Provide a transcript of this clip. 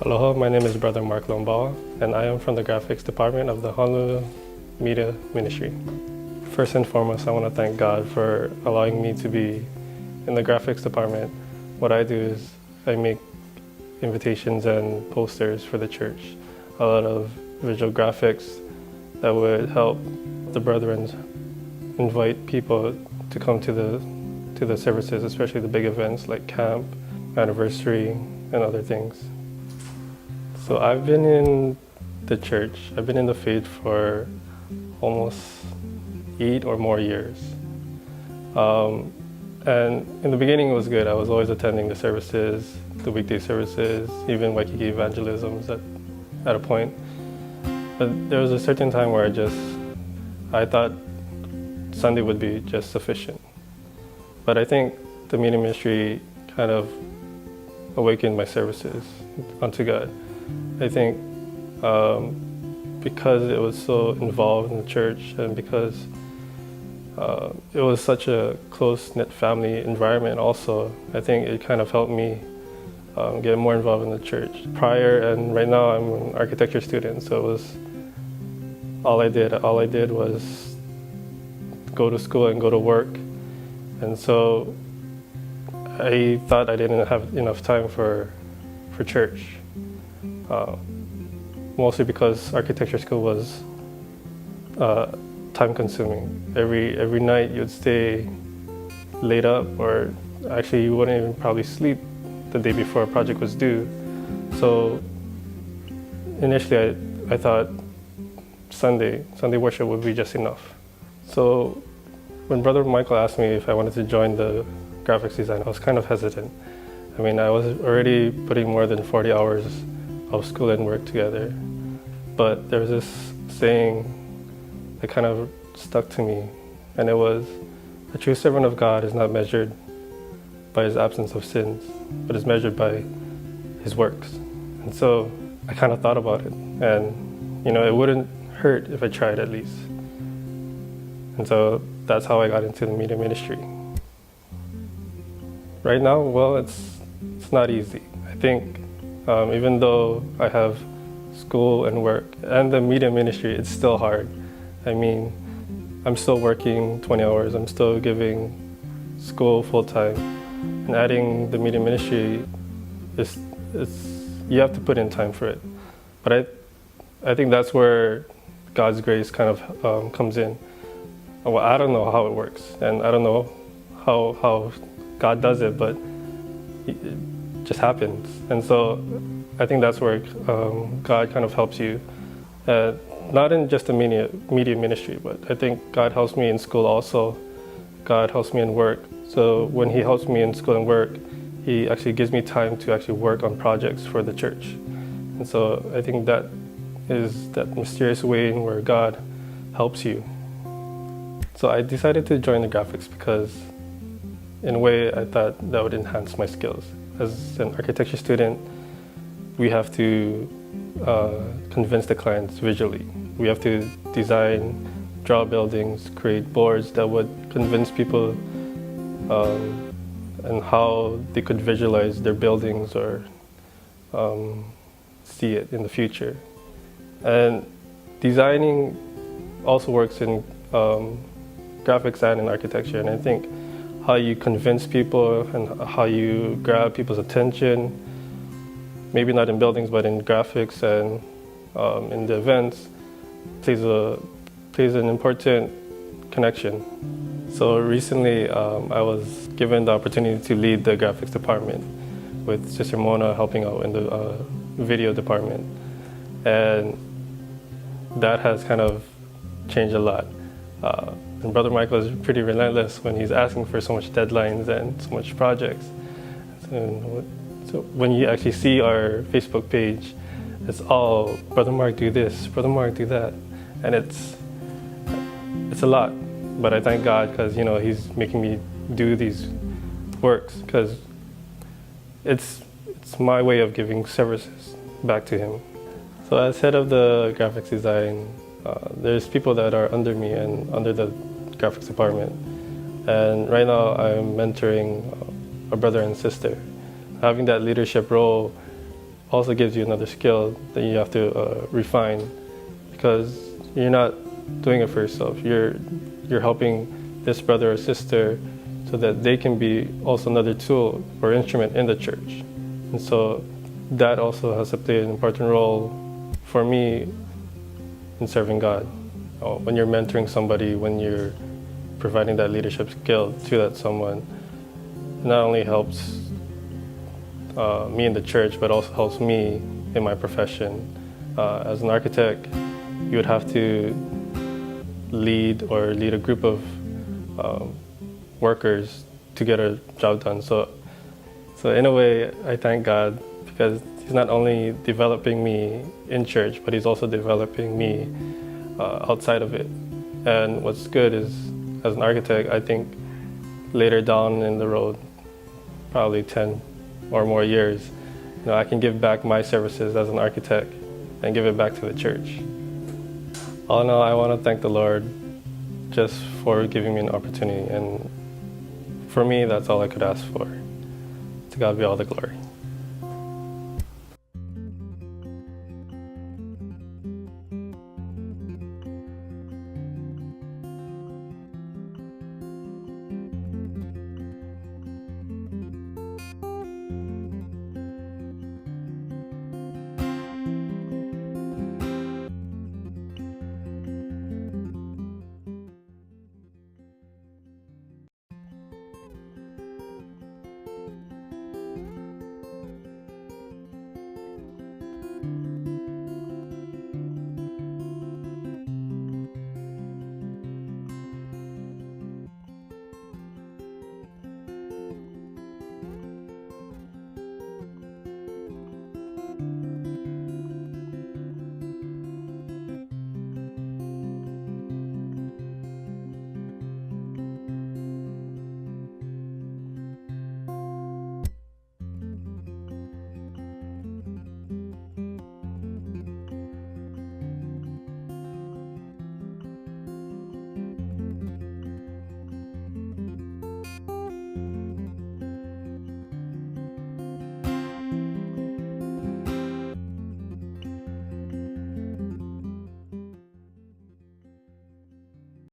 Aloha, my name is Brother Mark Lombawa, and I am from the graphics department of the Honolulu Media Ministry. First and foremost, I want to thank God for allowing me to be in the graphics department. What I do is I make invitations and posters for the church, a lot of visual graphics that would help the brethren invite people to come to the services, especially the big events like camp, anniversary, and other things. So I've been in the church, I've been in the faith for almost 8 or more years. And in the beginning it was good. I was always attending the services, the weekday services, even Waikiki evangelisms at a point. But there was a certain time where I thought Sunday would be just sufficient. But I think the media ministry kind of awakened my services unto God. I think because it was so involved in the church and because it was such a close-knit family environment also, I think it kind of helped me get more involved in the church. Prior and right now I'm an architecture student, so it was all I did was go to school and go to work. And so I thought I didn't have enough time for church. Mostly because architecture school was time-consuming. Every night you'd stay late up, or actually you wouldn't even probably sleep the day before a project was due. So initially I thought Sunday worship would be just enough. So when Brother Michael asked me if I wanted to join the graphics design, I was kind of hesitant. I mean, I was already putting more than 40 hours of school and work together. But there was this saying that kind of stuck to me, and it was, a true servant of God is not measured by his absence of sins, but is measured by his works. And so I kind of thought about it, and it wouldn't hurt if I tried at least. And so that's how I got into the media ministry. Right now, well, it's not easy. I think even though I have school and work and the media ministry, it's still hard. I mean, I'm still working 20 hours, I'm still giving school full-time, and adding the media ministry, you have to put in time for it. But I think that's where God's grace kind of comes in. Well, I don't know how it works, and I don't know how God does it, but it just happens. And so I think that's where God kind of helps you, not in just the media ministry, but I think God helps me in school also. God helps me in work. So when he helps me in school and work, he actually gives me time to actually work on projects for the church. And so I think that is that mysterious way in where God helps you. So I decided to join the graphics because in a way I thought that would enhance my skills. As an architecture student, we have to convince the clients visually. We have to design, draw buildings, create boards that would convince people and how they could visualize their buildings or see it in the future. And designing also works in graphics and in architecture, and I think how you convince people and how you grab people's attention, maybe not in buildings but in graphics and in the events, plays an important connection. So recently I was given the opportunity to lead the graphics department with Sister Mona helping out in the video department, and that has kind of changed a lot. And Brother Michael is pretty relentless when he's asking for so much deadlines and so much projects. So when you actually see our Facebook page, it's all, Brother Mark do this, Brother Mark do that. And it's a lot. But I thank God because, he's making me do these works because it's my way of giving services back to him. So as head of the graphics design, there's people that are under me and under the graphics department. And right now I'm mentoring a brother and sister. Having that leadership role also gives you another skill that you have to refine, because you're not doing it for yourself. You're helping this brother or sister so that they can be also another tool or instrument in the church. And so that also has to play an important role for me in serving God. When you're mentoring somebody, when you're providing that leadership skill to that someone, it not only helps me in the church, but also helps me in my profession. As an architect, you would have to lead a group of workers to get a job done. So in a way, I thank God, because He's not only developing me in church, but He's also developing me outside of it. And what's good is, as an architect, I think later down in the road, probably 10 or more years, I can give back my services as an architect and give it back to the church. All in all, I want to thank the Lord just for giving me an opportunity. And for me, that's all I could ask for. To God be all the glory.